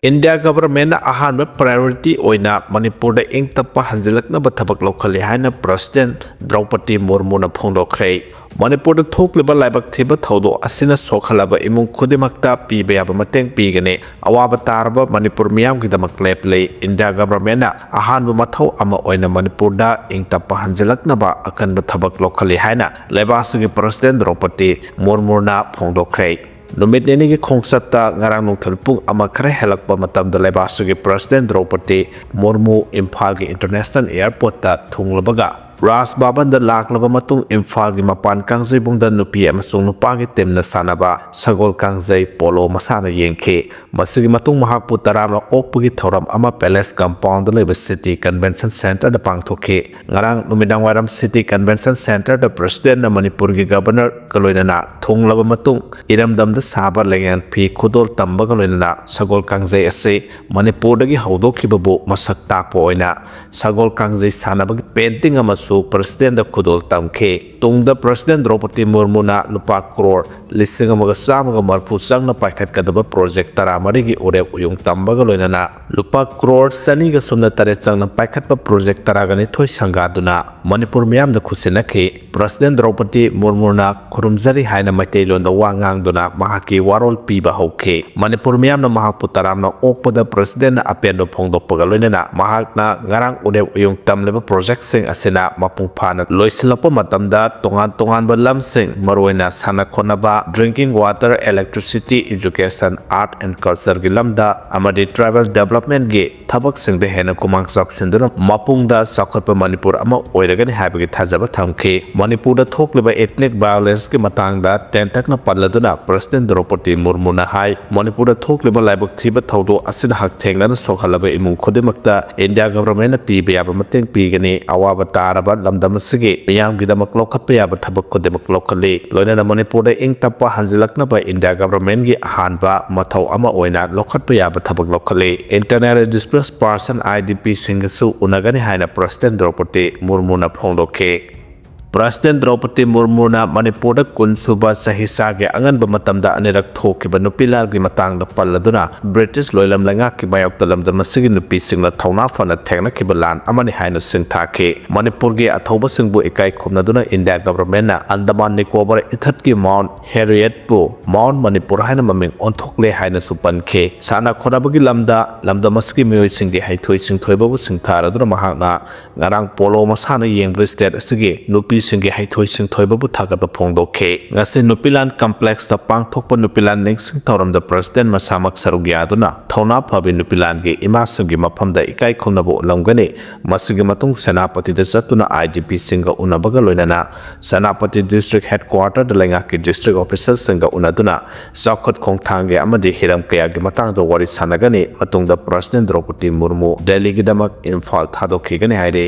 India government ahan priority oina Manipur da ing tapa hanjilaknaba thabak lokhali haina President Draupadi Murmu na phongdokhrei Manipur da thokliba laibak thiba thodo asina sokhalaba imung khudimakta pibe yaba mateng pigane awaba tarba Manipur miyam gidamak leplei India government na ahan mathau ama oina Manipur da ing tapa hanjilaknaba akan thabak lokhali haina laibasugi President Draupadi Murmu na phongdokhrei Numit nini ki khongsata ngarang nungthal pung ama khare helakpa matam da laibasugi President Draupadi Murmu Imphal ki International Airport ta thunglabaga Ras baban da laklaba matung Imphal ki mapan kangjai bungda nupi amasung nupa ki temna sanaba sagol kangjai polo masana yengkhe masigi matung mahakpu taramna okpugi thoram ama palace compound da leba city convention center da pangthokhe ngarang numidang waram city convention center da President na Manipur ki governor kaloinana thunglaba matung iramdam da saba lengan phi khudol tamba kaloinana sagol kangjai ase Manipur da gi haudokhibabu masak takpo oina sagol kangjai sanaba ki painting ama President da khudol tamkhe tungda President Draupadi Murmu na lupa crore lising amaga samaga marphu sangna paikhat kadaba project taramari gi urep uyung tambaga loinana lupa crore sani ga sumna tare changna paikhat pa project taragani thoi sangaduna Manipur miyam da khusinakhe President Draupadi Murmu na khurumjari haina Meitei lon da wangang duna mahaki warol piba hokhe Manipur miyam na mahakpu taramna okpada President na apendo phongdokpaga loinana mahakna ngarang urep uyung tamleba project sing asena mapung phana loisilakpa matamda tongan balamsing maroina sana khonaba drinking water electricity education art and culture gi lamda amadi tribal development gi thabak singde hena kumang sak sinduna mapungda sakhotpa Manipur ama oiragani habagi thajaba thamkhe Manipur da thokliba ethnic violence gi matangda tentakna palladuna President Draupadi Murmu na hai Manipur da thokliba laibak thiba thodo asina hak thenglana sokhalaba imung khodemakta India government na pibe yaba mateng pigani awaba taraba lamdam sige miyam gidamak lokhatpa yaba thabak khodemak lokhali loinana Manipur da ing tapa hanjilaknaba India government gi ahanba mathau ama oina lokhatpa yaba thabak lokhali internally displaced person IDP singasu unagani haina President Draupadi Murmu na phongdokhe President Draupadi Murmu na Manipur da kunsuba sahisa ge anganba matamda anirak thokiba nupilal gi matangda palladuna British loilam langa ki mayok talam da masigi nupi singla thauna fana thengna kibalan amani haina singthakhe Manipur ge athoba singbu ekai khumnaduna India government na Andaman Nicobar ithat ki Mount Harriet pu Mount Manipur haina maming onthokle haina supankhe sana khonabagi lamda masigi miyoi singge haithoi singthoi babu singtharaduna mahakna ngarang polo masana yengbri state asigi nupi singi haithoi singthoi babu thagaba phongdokhe ngase nupilan complex ta pangthokpa nupilan ningsing thoram da President masamak sarugyaduna thona phabi nupilan ge imasingi mafamda ikai khunabo lamgani masigi matung senapati da zatuna IDP singa unabaga loinana senapati district headquarter da lenga ki district official singa unaduna sakhot khongthange amadi hiram kaya gi matang da wari sanagani matungda President Draupadi Murmu Delhi gi damak Imphal thadokhigani haire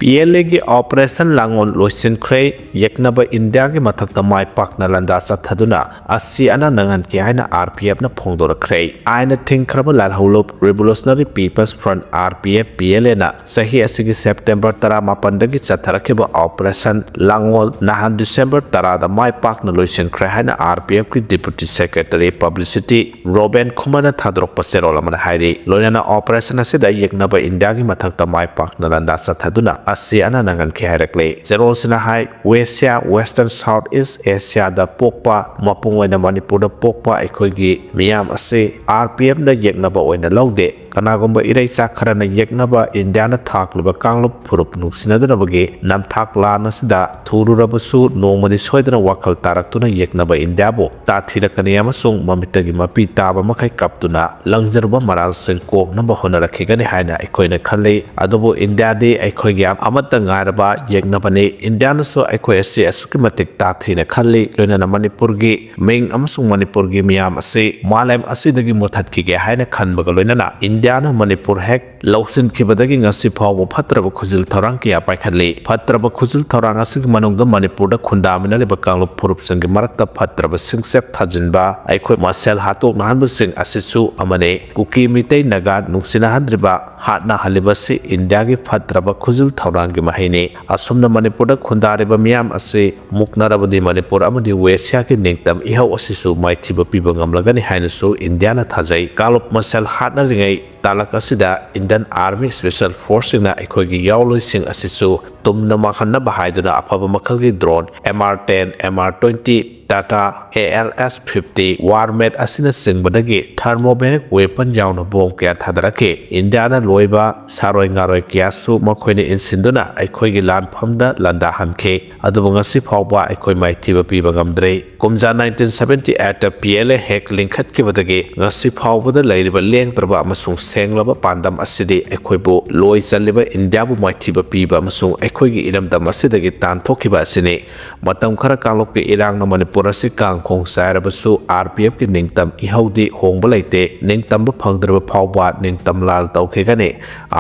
PLA की operation लांगोन लोसिन ख्रे यकनबा India की मथक्ता my पाकना लंदा सथदुना अस्सी अना नंगन की आयना RPF ना फोंगदोर ख्रे आयना थिंखरब लालहौलोप revolutionary people's front RPF PLA ना सही असिगी सेप्टेम्बर तरा मापंदगी चथरखेब ऑपरेशन लांगोल नाहन दिसंबर तरा दा माय पाकना लोसिन ख्रे आयना RPF की डिप्टी सेक्रेटरी पब्लिसिटी रोबेन खुमाना थादरोक पसेरोला मन हाइरे लोयना ऑपरेशन असिदा यकनबा इंडिया की मथक्ता my पाकना लंदा सथदुना Asi ana nangan ki harakle zero sina hai western south east asia da pokpa mapung oina Manipur da pokpa aikoi gi miyam ase RPF da yeknaba oina lawde kanagomba iraisa kharana yeknaba India na thakluba kanglup phurup nungsinadana bagi nam thakla nasida thururabasu nomadi soidana wakal taraktuna yeknaba India bo ta thirakani amasung mamitagi mapi taba makai kaptuna langjarba maral sing kok namba hona rakhigani haina aikoina khale adobo India de aikoi gi amata ngaraba yeknabani India na so aikoi ase asukimatik ta thina khale loina Manipur gi ming amasung Manipur gi miyam ase malam asidagi mothat ki ge haina khanbaga loina na India India Manipur hek lausin kibadagi ngasi phaw phatraba khujil thorang kya paikhatli phatraba khujil thorang asig manungda Manipur da khundamina leba kanglup phurup sing marakta phatraba singsep thajinba aikhoi marcel hatok nahan sing asisu amane kuki mitei naga nungsina handriba hatna halibasi India gi phatraba khujil thorang gi mahine asumna Manipur da khundariba miyam ase muknarabadi Manipur amadi Westia ki ningtam ihau asisu maithiba piba ngamlagani hainasu India na thajai kalup marcel hatna ringai talak asida Indian Army Special Force na aikhoigi yauloi sing asisu tumna makhanna bahaiduna afaba makhalgi drone MR10 MR20 Tata ALS-50 Warmed asina singbadagi thermobaric weapon yauna bom kya thadarake India na loiba saroi ngaroi kya su makhoini insinduna aikhoigi lanphamda landa hanke adubu ngasi phawba aikhoi maithiba piba ngamdre kumja 1978 PLA hek linkhat kibadagi ngasi phawbada leiriba lengtraba amasung senglaba pandam asidi aikhoibu loi chaliba India bu maithiba piba amasung aikhoigi iramdam asidagi tanthokiba asini matam khara kanglopki irang na Manipur asi kangkhong sairabasu RPF ki ningtam ihaudi hongba leite ningtamba phangdraba phawba ningtam lal tawkhegani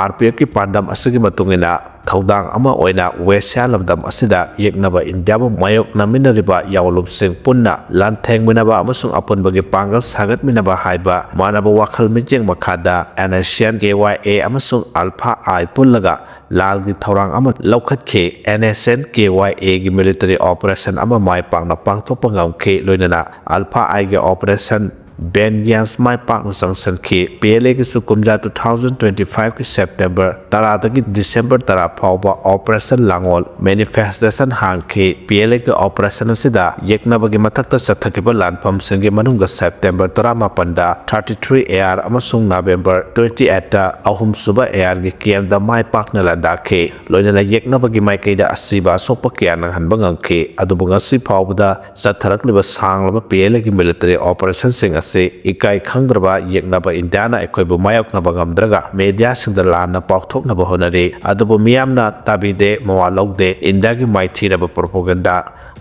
RPF ki pandam asigi matungina thaudang ama oina Westia lamdam asida yeknaba India bu mayok naminariba yawlup sing punna lantheng minaba amasung apunbagi pangal sagat minaba haiba manaba wakhal mijeng makhada NSN KYA amasung Alpha I pullaga lalgi thaurang ama laukhatke NSN KYA gi military operation ama mai pangna pangthokpa ngamke loinana Alpha I gi operation Ben Yans mai pak nusangsan ki PLA ki sukumja 2025 ki September tara ki December tara phawba operation langol manifestation hang ki PLA ki operation sida yekna bagi mathakta sathaki lanpham singi manungga September tara mapanda 33 AR amasung November 28 ta ahum suba AR gi kiem da mai pak na landa ki loinana yekna bagi mai kaida asiba sopa kya nang hanba ngangki adubu ngasi phawba satharak liba sanglaba PLA ki military operation sing se ikai khangdraba yeknaba India na aikhoibu mayok na bangamdraga media singda lana pauthok na bahonari adubu miyamna tabide mawalogde India gi maithiraba propaganda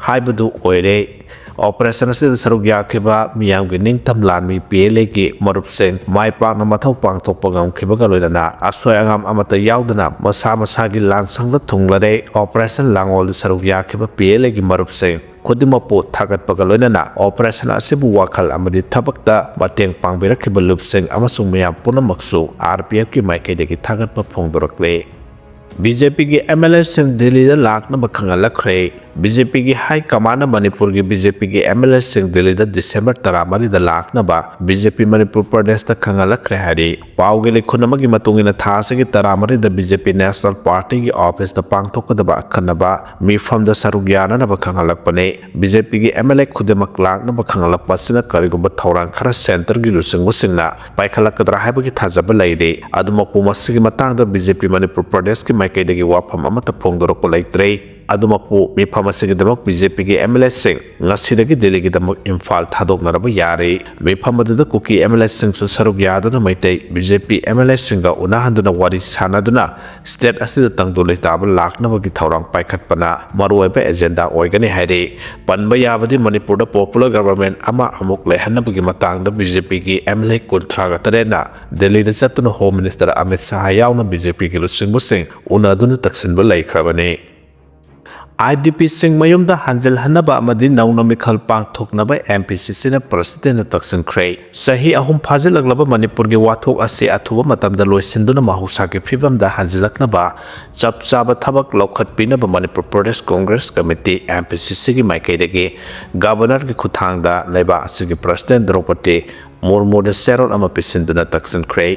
haibadu oire operation se saruk yakhiba miyam gi ningtam lanmi PLA gi marupseng maipak na mathau pangthok pangam khiba galoidana asoi angam amata yaudana masa masa gi lansangla thunglare operation langol saruk yakhiba PLA gi marupseng Kodimapo Tagat Pagalona operation asibu wakal amadi tabakta bateng pangbirakhiba lupseng amasung miyam punamaksu RPF ki maikhaidagi Tagat pa phongdorakle BJP की MLA Singh Delhi दा Lakhna बखंगलखरे BJP की high command Manipur की BJP की MLA Singh Delhi दा दिसंबर 13 दा लाखना बा BJP Manipur प्रदेश दा खंगलखरे हरी पाव के लिखुनम की मतुंगिना थासे की 13 दा BJP नेशनल पार्टी की ऑफिस दा पांगथोकदबा खनबा मीफम दा सरुग्याना ना बखंगलखपने BJP की MLA खुदेमक लाखना बखंगलखपसिना करिगुब थौरांग खरा सेंटर की लुसिंगु सिंगना पाइखलकदरा हाइबगी थाजब लैदे अदमकु मसिगी मतांग दा BJP मणिपुर प्रदेश की माइकैदगी वाफम अमत फोंगदोरको लैत्रे अदुमकु मिफम असिगदमक BJP की MLA सिंह ngasiदगी दिल्लीगी दमक इम्फाल थादोकनरब यारे मिफम अदुदा कुकी MLA सिंह सु सरुक यादुना मैतै BJP MLA सिंहगा उनाहंदुना वारी सानादुना स्टेट असिदा तंगदो लैताब लाखनबगी थौरांग पाइखतपना मरुओइबा एजेंडा ओइगनि हाइरे पनबा याबदि मणिपुरदा पॉपुलर गवर्नमेंट अमा अमुक लेहनबगी मतांगदा BJP की MLA कुंथ्रागा तरेना दिल्लीदा चतुना होम मिनिस्टर अमित शाह यावना BJP की लुसिंगबु सिंह उनादुना तक्सिनबु लैखरबने IDP सिंह मयुमदा हंजल हनबा अमदि नौना मिखल पांगथोकनबा MPCC ना प्रेसिडेंट तक्सिनख्रे सही अहुम फाजिलगलबा मणिपुर के वाथोक असे अथुबा मतमदा लोइसिंदुना माहुसा के फिबमदा हंजलकनबा चपचाबा थबक लौखतपिनबा मणिपुर प्रदेश कांग्रेस कमिटी MPCC की माइकैदगी गवर्नर की खुथांगदा लेबा असिगी प्रेसिडेंट द्रौपदी मुर्मू ने सेरोल अमा पिसिंदुना तक्सिनख्रे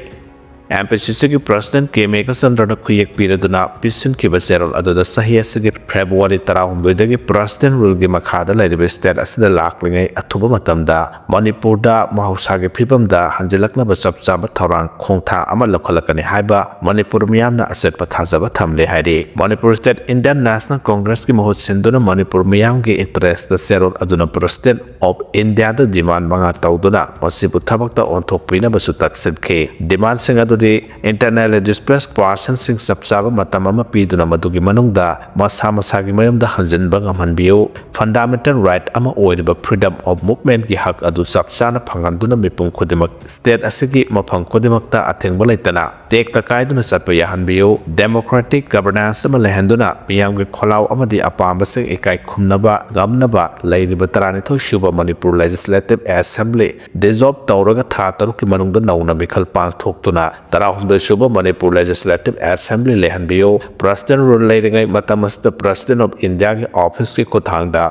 MPCC की प्रेसिडेंट के मेघचंद्रन खुयेक पीरदुना पिसिन की बसेरल अदुदा सही असिगी फेब्रुवारी 19 प्रेसिडेंट रूल की मखादा लैरिबे स्टेट असिदा लाखलिंगै अथुबा मतमदा मणिपुरदा महौसागे फिबमदा हंजलकनबा चपचाबा थौरांग खोंथा अमा लखलकनि हाइबा मणिपुर मियामना असेटपा थाजबा थमले हाइरे Manipur state Indian National Congress की महut सिंदुना मणिपुर मियाम की इंटरेस्ट द सेरल अदुना प्रेसिडेंट ऑफ इंडिया द डिमांड मंगा तौदुना मसिबु थबकता ओंथोकपिनबा सु तक्सिनखे डिमांड सिंग amadi internally displaced personsing sabsaba matam ama piduna madugi manungda masa masagi mayamda hanjinba ngamhanbiu fundamental right ama oiriba freedom of movement ki hak adu sabsana phanganduna mipum khudimak state asigi mafang khudimakta athengba leitana tek ta kaiduna satpa yahanbiu democratic governance ama lehenduna miyamgi kholaw amadi apamba sing ekai khumnaba gamnaba leiriba taranithoi shuba Manipur Legislative Assembly dissolve tawraga tha taruk ki manungda nauna mikhal pangthoktuna tarahumda shuba Manipur Legislative Assembly lehanbiu president rule leiringai matamasta president of India ki office ki khothangda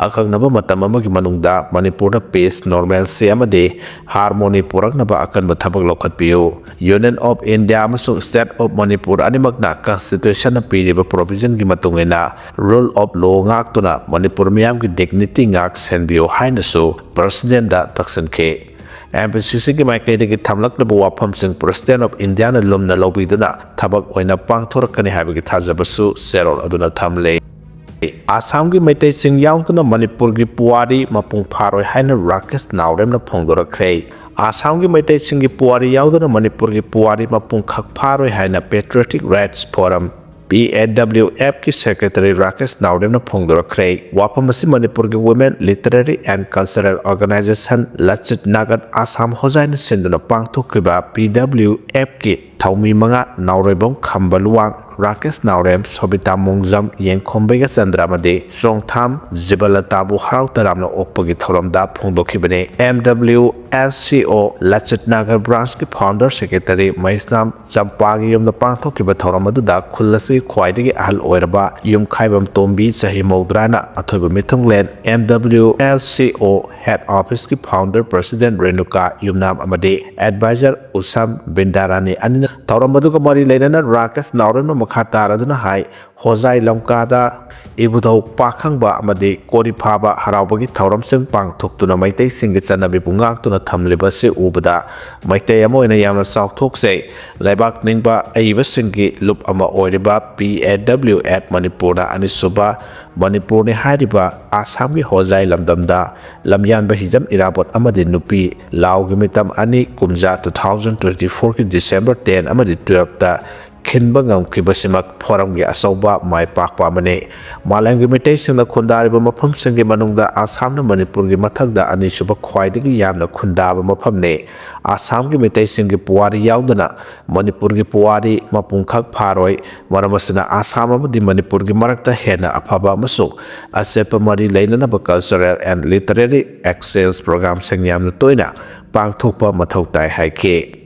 akhangnaba matam amagi manungda Manipur da peace normalcy amadi harmony puraknaba akanba thabak lokhatpiu Union of India amasung State of Manipur animakna constitution na piriba provision ki matungena rule of law ngaktuna Manipur miyam ki dignity ngak senbiu hainasu president da taksanke MPCC ki maikaida ki thamlaknaba wafam sing president of India na lumna lobiduna thabak oina pangthorakani haibagi thajabasu serol aduna thamle Assam ki Meitei sing yaungtuna Manipur ki puari mapung pharoi haina Rakesh Naurem na phongdorakre Assam ki Meitei sing ki puari yaungtuna Manipur ki puari mapung khak pharoi haina Patriotic Rights Forum PLA ki secretary Rakesh Naurem na phongdorakre wafam asi Manipur ki Women Literary and Cultural Organization Lachit Nagat Assam hojai na sinduna pangthokriba PLA ki thaumi manga Naurebong Khambaluwang Rakesh Naurem Sobita Mungjam Yengkhombiga Chandramadi Songtham Jibalatabu Harau Taramna Okpagi Thoramda Phongdokhibane MWLCO Lachit Nagar Branch ki founder secretary Maisnam Champagi yumna pangthokiba thoramadu khulasi khwaidagi ahal oiraba yum khaibam tombi chahi maudrana athoiba mithunglen MWLCO head office ki founder president Renuka Yumnam amadi advisor Usam Bindarani anina thoramadu ka mari leinana Rakesh Naurem Makataraduna hai hozai lamkada ibudau pakhangba amadi kori phaba haraubagi thauram sing pangthoktuna Meitei singi chanabi bungaktuna thamliba se ubada Meitei amoina yamna sauthokse laibak ningba aiba singi lup ama oiriba PLA at Manipur na anisuba Manipur ni hariba Assam ki hozai lamdamda lamyanba hijam irabot amadi nupi laugi mitam ani kumja 2024 ki December 10 amadi 12 ta Kinba ngamkibasimak forum gi asauba mai pakpa mane malang gi Meitei singna khundariba mafam singi manungda Assam na Manipur gi mathakda ani suba khwaidagi yamna khundaba mafam ne Assam gi Meitei singi puari yaudana Manipur gi puari mapungkhak pharoi maramasina Assam amadi Manipur gi marakta hena afaba amasu asepa mari leinana ba cultural and literary exchange program sing yamna toina pangthokpa mathau tai haike